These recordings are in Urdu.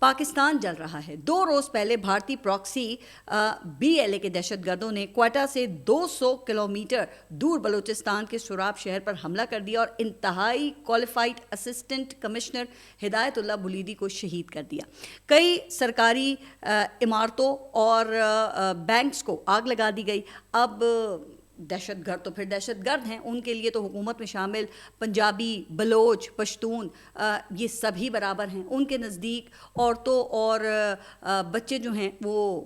پاکستان جل رہا ہے۔ 2 روز پہلے بھارتی پراکسی BLA کے دہشت گردوں نے کوئٹہ سے 200 کلومیٹر دور بلوچستان کے سوراب شہر پر حملہ کر دیا اور انتہائی کوالیفائڈ اسسٹنٹ کمشنر ہدایت اللہ بلیدی کو شہید کر دیا۔ کئی سرکاری عمارتوں اور بینکس کو آگ لگا دی گئی۔ اب دہشت گرد تو پھر دہشت گرد ہیں، ان کے لیے تو حکومت میں شامل پنجابی، بلوچ، پشتون یہ سبھی برابر ہیں۔ ان کے نزدیک عورتوں اور بچے جو ہیں وہ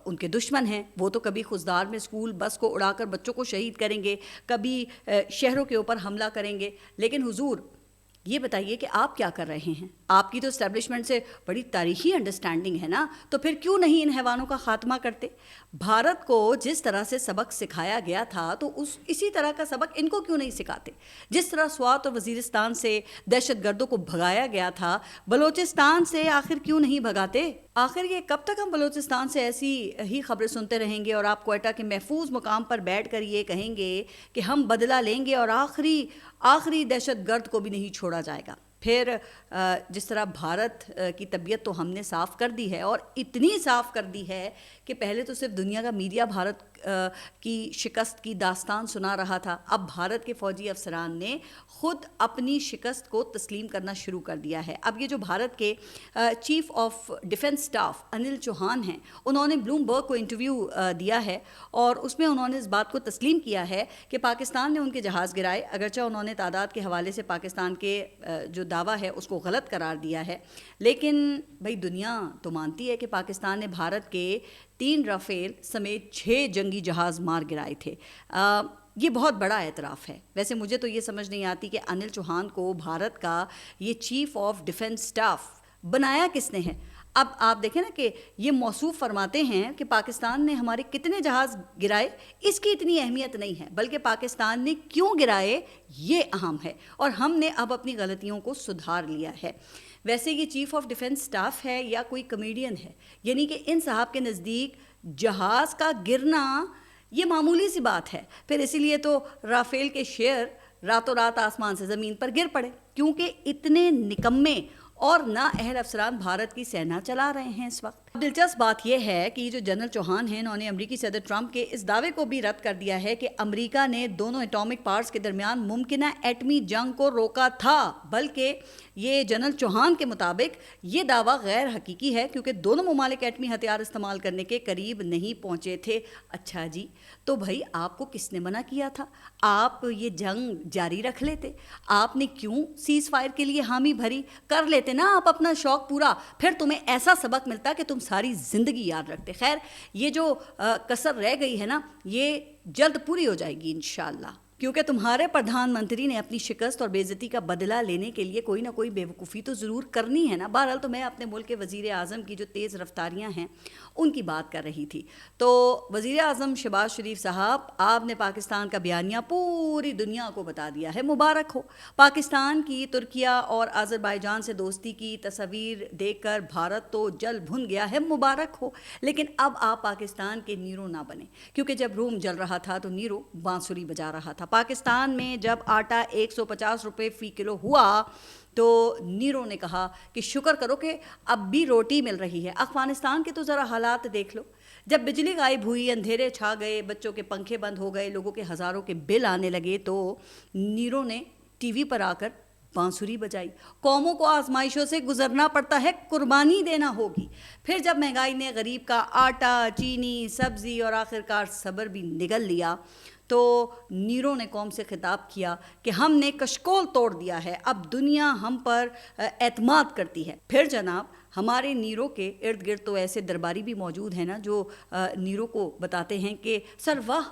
ان کے دشمن ہیں۔ وہ تو کبھی خضدار میں اسکول بس کو اڑا کر بچوں کو شہید کریں گے، کبھی شہروں کے اوپر حملہ کریں گے۔ لیکن حضور یہ بتائیے کہ آپ کیا کر رہے ہیں؟ آپ کی تو اسٹیبلشمنٹ سے بڑی تاریخی انڈرسٹینڈنگ ہے نا، تو پھر کیوں نہیں ان حیوانوں کا خاتمہ کرتے؟ بھارت کو جس طرح سے سبق سکھایا گیا تھا تو اسی طرح کا سبق ان کو کیوں نہیں سکھاتے؟ جس طرح سوات اور وزیرستان سے دہشت گردوں کو بھگایا گیا تھا، بلوچستان سے آخر کیوں نہیں بھگاتے؟ آخر یہ کب تک ہم بلوچستان سے ایسی ہی خبریں سنتے رہیں گے اور آپ کوئٹہ کے محفوظ مقام پر بیٹھ کر یہ کہیں گے کہ ہم بدلہ لیں گے اور آخری دہشت گرد کو بھی نہیں چھوڑا جائے گا؟ پھر جس طرح بھارت کی طبیعت تو ہم نے صاف کر دی ہے، اور اتنی صاف کر دی ہے کہ پہلے تو صرف دنیا کا میڈیا بھارت کی شکست کی داستان سنا رہا تھا، اب بھارت کے فوجی افسران نے خود اپنی شکست کو تسلیم کرنا شروع کر دیا ہے۔ اب یہ جو بھارت کے چیف آف ڈیفنس اسٹاف انل چوہان ہیں، انہوں نے بلوم برگ کو انٹرویو دیا ہے اور اس میں انہوں نے اس بات کو تسلیم کیا ہے کہ پاکستان نے ان کے جہاز گرائے، اگرچہ انہوں نے تعداد کے حوالے سے پاکستان کے جو دعویٰ ہے اس کو غلط قرار دیا ہے، لیکن بھئی دنیا تو مانتی ہے کہ پاکستان نے بھارت کے 3 رافیل سمیت 6 جنگی جہاز مار گرائے تھے۔ یہ بہت بڑا اعتراف ہے۔ ویسے مجھے تو یہ سمجھ نہیں آتی کہ انل چوہان کو بھارت کا یہ چیف آف ڈیفنس اسٹاف بنایا کس نے ہے؟ اب آپ دیکھیں نا کہ یہ موصوف فرماتے ہیں کہ پاکستان نے ہمارے کتنے جہاز گرائے، اس کی اتنی اہمیت نہیں ہے، بلکہ پاکستان نے کیوں گرائے یہ اہم ہے، اور ہم نے اب اپنی غلطیوں کو سدھار لیا ہے۔ ویسے یہ چیف آف ڈیفنس اسٹاف ہے یا کوئی کمیڈین ہے؟ یعنی کہ ان صاحب کے نزدیک جہاز کا گرنا یہ معمولی سی بات ہے، پھر اسی لیے تو رافیل کے شیئر راتوں رات آسمان سے زمین پر گر پڑے، کیونکہ اتنے نکمے اور نااہل افسران بھارت کی سینا چلا رہے ہیں اس وقت۔ دلچسپ بات یہ ہے کہ یہ جو جنرل چوہان ہیں، انہوں نے امریکی صدر ٹرمپ کے اس دعوے کو بھی رد کر دیا ہے کہ امریکہ نے دونوں ایٹامک پاورز کے درمیان ممکنہ ایٹمی جنگ کو روکا تھا، بلکہ یہ جنرل چوہان کے مطابق یہ دعویٰ غیر حقیقی ہے کیونکہ دونوں ممالک ایٹمی ہتھیار استعمال کرنے کے قریب نہیں پہنچے تھے۔ اچھا جی، تو بھائی آپ کو کس نے منع کیا تھا؟ آپ یہ جنگ جاری رکھ لیتے، آپ نے کیوں سیز فائر کے لیے حامی بھری؟ کر لیتے نا آپ اپنا شوق پورا، پھر تمہیں ایسا سبق ملتا کہ تم ساری زندگی یاد رکھتے۔ خیر، یہ جو کسر رہ گئی ہے نا، یہ جلد پوری ہو جائے گی انشاءاللہ، کیونکہ تمہارے پردھان منتری نے اپنی شکست اور بے عزتی کا بدلہ لینے کے لیے کوئی نہ کوئی بے وقوفی تو ضرور کرنی ہے نا۔ بہرحال تو میں اپنے ملک کے وزیر اعظم کی جو تیز رفتاریاں ہیں ان کی بات کر رہی تھی۔ تو وزیر اعظم شہباز شریف صاحب، آپ نے پاکستان کا بیانیہ پوری دنیا کو بتا دیا ہے، مبارک ہو۔ پاکستان کی ترکیہ اور آذربائیجان سے دوستی کی تصاویر دیکھ کر بھارت تو جل بھن گیا ہے، مبارک ہو۔ لیکن اب آپ پاکستان کے نیرو نہ بنیں، کیونکہ جب روم جل رہا تھا تو نیرو بانسری بجا رہا تھا۔ پاکستان میں جب آٹا 150 روپے فی کلو ہوا تو نیرو نے کہا کہ شکر کرو کہ اب بھی روٹی مل رہی ہے۔ افغانستان کے تو ذرا حالات دیکھ لو، جب بجلی غائب ہوئی، اندھیرے چھا گئے، بچوں کے پنکھے بند ہو گئے، لوگوں کے ہزاروں کے بل آنے لگے، تو نیرو نے ٹی وی پر آ کر بانسری بجائی۔ قوموں کو آزمائشوں سے گزرنا پڑتا ہے، قربانی دینا ہوگی۔ پھر جب مہنگائی نے غریب کا آٹا، چینی، سبزی اور آخرکار صبر بھی نگل لیا، تو نیرو نے قوم سے خطاب کیا کہ ہم نے کشکول توڑ دیا ہے، اب دنیا ہم پر اعتماد کرتی ہے۔ پھر جناب ہمارے نیرو کے ارد گرد تو ایسے درباری بھی موجود ہیں نا جو نیرو کو بتاتے ہیں کہ سر واہ،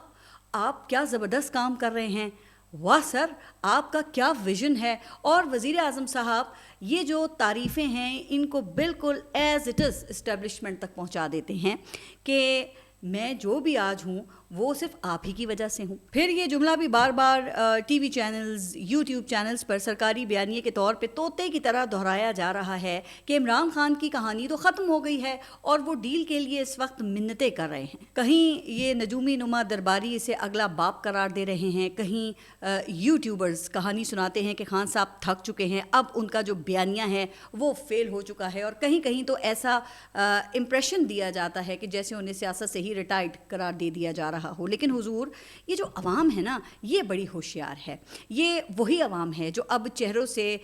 آپ کیا زبردست کام کر رہے ہیں، واہ سر آپ کا کیا ویژن ہے۔ اور وزیر اعظم صاحب یہ جو تعریفیں ہیں ان کو بالکل ایز اٹ از اسٹیبلشمنٹ تک پہنچا دیتے ہیں کہ میں جو بھی آج ہوں وہ صرف آپ ہی کی وجہ سے ہوں۔ پھر یہ جملہ بھی بار بار TV channels, YouTube channels پر سرکاری بیانیے کے طور پہ طوطے کی طرح دہرایا جا رہا ہے کہ عمران خان کی کہانی تو ختم ہو گئی ہے اور وہ ڈیل کے لیے اس وقت منتیں کر رہے ہیں۔ کہیں یہ نجومی نما درباری اسے اگلا باپ قرار دے رہے ہیں، کہیں یوٹیوبرز کہانی سناتے ہیں کہ خان صاحب تھک چکے ہیں، اب ان کا جو بیانیہ ہے وہ فیل ہو چکا ہے، اور کہیں کہیں تو ایسا امپریشن دیا جاتا ہے کہ جیسے انہیں سیاست سے ہی ریٹائرڈ قرار دے دیا جا رہا ہو۔ لیکن حضور، یہ جو عوام ہے نا، یہ بڑی ہوشیار ہے۔ یہ وہی عوام ہے جو اب چہروں سے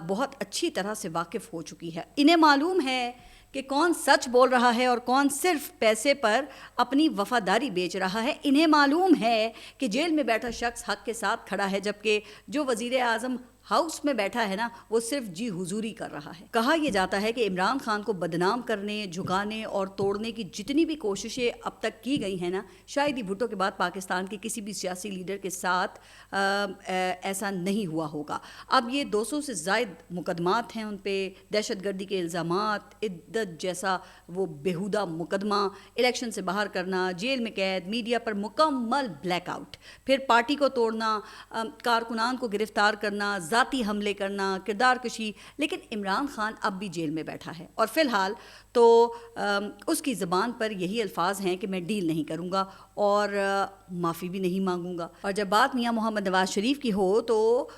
بہت اچھی طرح سے واقف ہو چکی ہے۔ انہیں معلوم ہے کہ کون سچ بول رہا ہے اور کون صرف پیسے پر اپنی وفاداری بیچ رہا ہے۔ انہیں معلوم ہے کہ جیل میں بیٹھا شخص حق کے ساتھ کھڑا ہے، جبکہ جو وزیر اعظم ہاؤس میں بیٹھا ہے نا، وہ صرف جی حضوری کر رہا ہے۔ کہا یہ جاتا ہے کہ عمران خان کو بدنام کرنے، جھکانے اور توڑنے کی جتنی بھی کوششیں اب تک کی گئی ہیں نا، شاید ہی بھٹو کے بعد پاکستان کے کسی بھی سیاسی لیڈر کے ساتھ ایسا نہیں ہوا ہوگا۔ اب یہ 200 سے زائد مقدمات ہیں ان پہ، دہشت گردی کے الزامات، عدت جیسا وہ بیہودہ مقدمہ، الیکشن سے باہر کرنا، جیل میں قید، میڈیا پر مکمل بلیک آؤٹ، پھر پارٹی کو توڑنا، کارکنان کو گرفتار کرنا، ذاتی حملے کرنا، کردار کشی۔ لیکن عمران خان اب بھی جیل میں بیٹھا ہے اور فی الحال تو اس کی زبان پر یہی الفاظ ہیں کہ میں ڈیل نہیں کروں گا اور معافی بھی نہیں مانگوں گا۔ اور جب بات میاں محمد نواز شریف کی ہو تو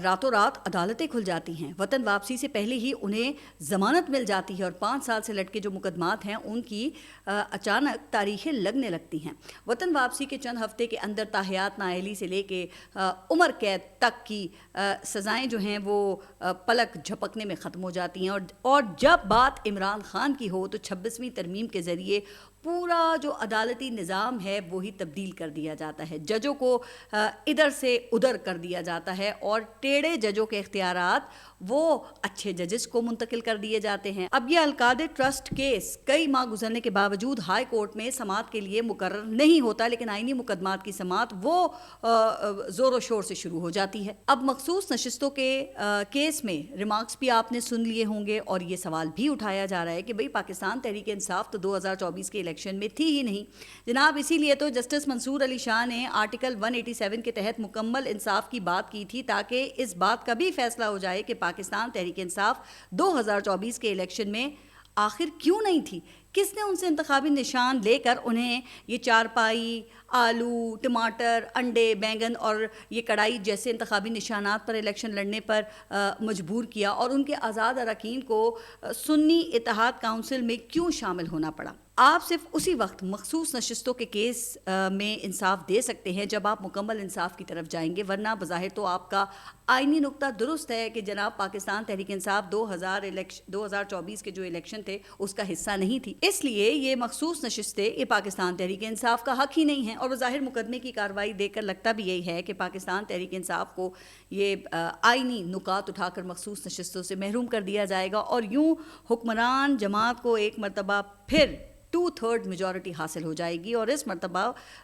راتوں رات عدالتیں کھل جاتی ہیں، وطن واپسی سے پہلے ہی انہیں ضمانت مل جاتی ہے، اور 5 سال سے لٹکے جو مقدمات ہیں ان کی اچانک تاریخیں لگنے لگتی ہیں۔ وطن واپسی کے چند ہفتے کے اندر تاحیات نااہلی سے لے کے عمر قید تک کی سزائیں جو ہیں وہ پلک جھپکنے میں ختم ہو جاتی ہیں، اور جب بات عمران خان کی ہو تو 26ویں ترمیم کے ذریعے پورا جو عدالتی نظام ہے وہی تبدیل کر دیا جاتا ہے، ججوں کو ادھر سے ادھر کر دیا جاتا ہے، اور ٹیڑے ججوں کے اختیارات وہ اچھے ججز کو منتقل کر دیے جاتے ہیں۔ اب یہ القادر ٹرسٹ کیس کئی ماہ گزرنے کے باوجود ہائی کورٹ میں سماعت کے لیے مقرر نہیں ہوتا، لیکن آئینی مقدمات کی سماعت وہ زور و شور سے شروع ہو جاتی ہے۔ اب مخصوص نشستوں کے کیس میں ریمارکس بھی آپ نے سن لیے ہوں گے، اور یہ سوال بھی اٹھایا جا رہا ہے کہ بھئی پاکستان تحریک انصاف تو 2024 کے الیکشن میں تھی ہی نہیں جناب، اسی لیے تو جسٹس منصور علی شاہ نے آرٹیکل 187 کے تحت مکمل انصاف کی بات کی تھی، تاکہ اس بات کا بھی فیصلہ ہو جائے کہ پاکستان تحریک انصاف 2024 کے الیکشن میں آخر کیوں نہیں تھی، کس نے ان سے انتخابی نشان لے کر انہیں یہ چارپائی، آلو، ٹماٹر، انڈے، بینگن اور یہ کڑائی جیسے انتخابی نشانات پر الیکشن لڑنے پر مجبور کیا، اور ان کے آزاد اراکین کو سنی اتحاد کونسل میں کیوں شامل ہونا پڑا۔ آپ صرف اسی وقت مخصوص نشستوں کے کیس میں انصاف دے سکتے ہیں جب آپ مکمل انصاف کی طرف جائیں گے، ورنہ بظاہر تو آپ کا آئینی نقطہ درست ہے کہ جناب پاکستان تحریک انصاف 2024 کے جو الیکشن تھے اس کا حصہ نہیں تھی، اس لیے یہ مخصوص نشستیں یہ پاکستان تحریک انصاف کا حق ہی نہیں ہیں۔ اور بظاہر مقدمے کی کارروائی دیکھ کر لگتا بھی یہی ہے کہ پاکستان تحریک انصاف کو یہ آئینی نکات اٹھا کر مخصوص نشستوں سے محروم کر دیا جائے گا، اور یوں حکمران جماعت کو ایک مرتبہ پھر 2/3 میجورٹی حاصل ہو جائے گی، اور اس مرتبہ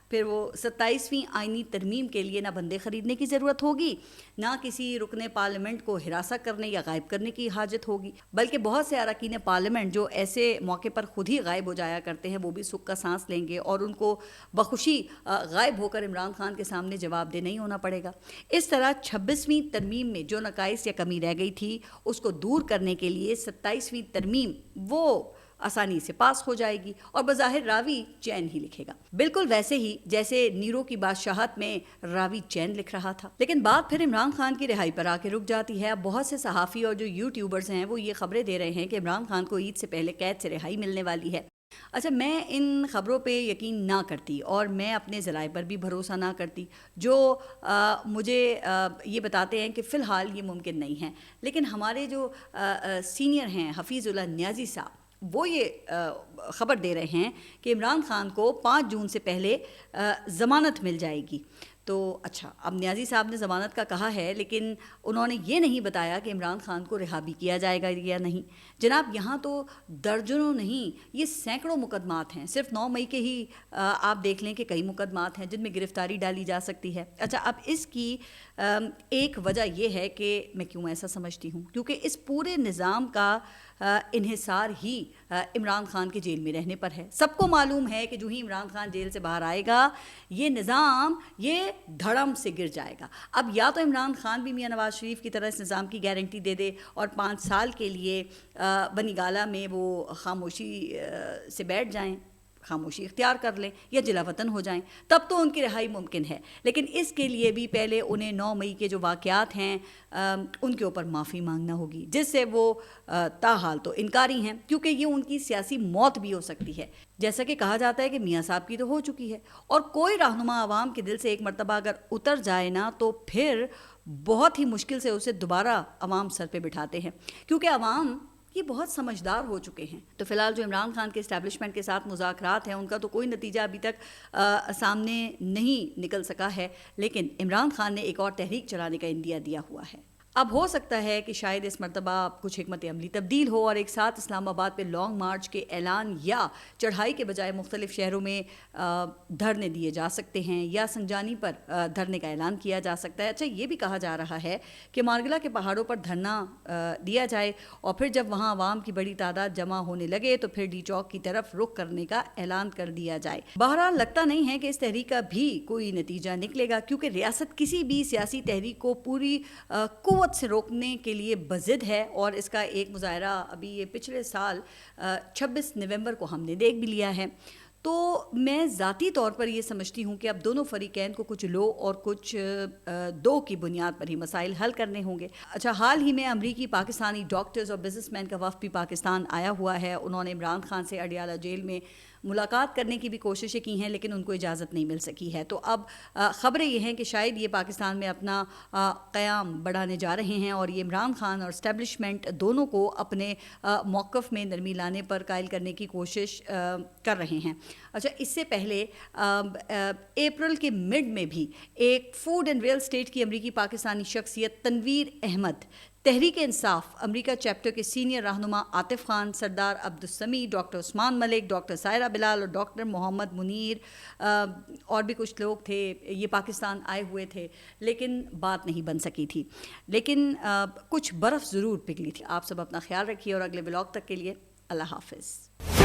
پھر وہ 27ویں آئینی ترمیم کے لیے نہ بندے خریدنے کی ضرورت ہوگی، نہ کسی رکن پارلیمنٹ کو ہراساں کرنے یا غائب کرنے کی حاجت ہوگی، بلکہ بہت سے اراکین پارلیمنٹ جو ایسے موقع پر خود ہی غائب ہو جایا کرتے ہیں وہ بھی سکھ کا سانس لیں گے، اور ان کو بخوشی غائب ہو کر عمران خان کے سامنے جواب دہ نہیں ہونا پڑے گا۔ اس طرح 26ویں ترمیم میں جو نقائص یا کمی رہ گئی تھی اس کو دور کرنے کے لیے 27ویں ترمیم وہ آسانی سے پاس ہو جائے گی، اور بظاہر راوی چین ہی لکھے گا، بالکل ویسے ہی جیسے نیرو کی بادشاہت میں راوی چین لکھ رہا تھا۔ لیکن بات پھر عمران خان کی رہائی پر آ کے رک جاتی ہے۔ اب بہت سے صحافی اور جو یوٹیوبرز ہیں وہ یہ خبریں دے رہے ہیں کہ عمران خان کو عید سے پہلے قید سے رہائی ملنے والی ہے۔ اچھا، میں ان خبروں پہ یقین نہ کرتی، اور میں اپنے ذرائع پر بھی بھروسہ نہ کرتی جو مجھے یہ بتاتے ہیں کہ فی الحال یہ ممکن نہیں ہے، لیکن ہمارے جو سینئر ہیں حفیظ اللہ نیازی صاحب، وہ یہ خبر دے رہے ہیں کہ عمران خان کو 5 جون سے پہلے ضمانت مل جائے گی۔ تو اچھا، اب نیازی صاحب نے ضمانت کا کہا ہے، لیکن انہوں نے یہ نہیں بتایا کہ عمران خان کو رہا بھی کیا جائے گا یا نہیں۔ جناب، یہاں تو درجنوں نہیں، یہ سینکڑوں مقدمات ہیں، صرف 9 مئی کے ہی آپ دیکھ لیں کہ کئی مقدمات ہیں جن میں گرفتاری ڈالی جا سکتی ہے۔ اچھا، اب اس کی ایک وجہ یہ ہے کہ میں کیوں ایسا سمجھتی ہوں، کیونکہ اس پورے نظام کا انحصار ہی عمران خان کے جیل میں رہنے پر ہے. سب کو معلوم ہے کہ جو ہی عمران خان جیل سے باہر آئے گا یہ نظام یہ دھڑم سے گر جائے گا. اب یا تو عمران خان بھی میاں نواز شریف کی طرح اس نظام کی گارنٹی دے دے اور 5 سال کے لیے بنی گالہ میں وہ خاموشی سے بیٹھ جائیں, خاموشی اختیار کر لیں یا جلا وطن ہو جائیں, تب تو ان کی رہائی ممکن ہے. لیکن اس کے لیے بھی پہلے انہیں 9 مئی کے جو واقعات ہیں ان کے اوپر معافی مانگنا ہوگی, جس سے وہ تاحال تو انکاری ہیں کیونکہ یہ ان کی سیاسی موت بھی ہو سکتی ہے. جیسا کہ کہا جاتا ہے کہ میاں صاحب کی تو ہو چکی ہے, اور کوئی رہنما عوام کے دل سے ایک مرتبہ اگر اتر جائے نا تو پھر بہت ہی مشکل سے اسے دوبارہ عوام سر پہ بٹھاتے ہیں, کیونکہ عوام یہ بہت سمجھدار ہو چکے ہیں. تو فی الحال جو عمران خان کے اسٹیبلشمنٹ کے ساتھ مذاکرات ہیں ان کا تو کوئی نتیجہ ابھی تک سامنے نہیں نکل سکا ہے, لیکن عمران خان نے ایک اور تحریک چلانے کا عندیہ دیا ہوا ہے. اب ہو سکتا ہے کہ شاید اس مرتبہ کچھ حکمت عملی تبدیل ہو اور ایک ساتھ اسلام آباد پہ لانگ مارچ کے اعلان یا چڑھائی کے بجائے مختلف شہروں میں دھرنے دیے جا سکتے ہیں یا سنجانی پر دھرنے کا اعلان کیا جا سکتا ہے. اچھا, یہ بھی کہا جا رہا ہے کہ مارگلا کے پہاڑوں پر دھرنا دیا جائے اور پھر جب وہاں عوام کی بڑی تعداد جمع ہونے لگے تو پھر ڈی چوک کی طرف رخ کرنے کا اعلان کر دیا جائے. بہرحال لگتا نہیں ہے کہ اس تحریک کا بھی کوئی نتیجہ نکلے گا, کیونکہ ریاست کسی بھی سیاسی تحریک کو پوری قوت سے روکنے کے لیے بضد ہے, اور اس کا ایک مظاہرہ ابھی یہ پچھلے سال 26 نومبر کو ہم نے دیکھ بھی لیا ہے. تو میں ذاتی طور پر یہ سمجھتی ہوں کہ اب دونوں فریقین کو کچھ لو اور کچھ دو کی بنیاد پر ہی مسائل حل کرنے ہوں گے. اچھا, حال ہی میں امریکی پاکستانی ڈاکٹرز اور بزنس مین کا وفد بھی پاکستان آیا ہوا ہے. انہوں نے عمران خان سے اڈیالہ جیل میں ملاقات کرنے کی بھی کوششیں کی ہیں, لیکن ان کو اجازت نہیں مل سکی ہے. تو اب خبریں یہ ہیں کہ شاید یہ پاکستان میں اپنا قیام بڑھانے جا رہے ہیں اور یہ عمران خان اور اسٹیبلشمنٹ دونوں کو اپنے موقف میں نرمی لانے پر قائل کرنے کی کوشش کر رہے ہیں. اچھا, اس سے پہلے اپریل کے مڈ میں بھی ایک فوڈ اینڈ ریئل اسٹیٹ کی امریکی پاکستانی شخصیت تنویر احمد, تحریک انصاف امریکہ چیپٹر کے سینئر رہنما عاطف خان, سردار عبدالسمیع, ڈاکٹر عثمان ملک, ڈاکٹر سائرہ بلال اور ڈاکٹر محمد منیر اور بھی کچھ لوگ تھے, یہ پاکستان آئے ہوئے تھے لیکن بات نہیں بن سکی تھی. لیکن کچھ برف ضرور پگھلی تھی. آپ سب اپنا خیال رکھیے اور اگلے ولاگ تک کے لیے اللہ حافظ.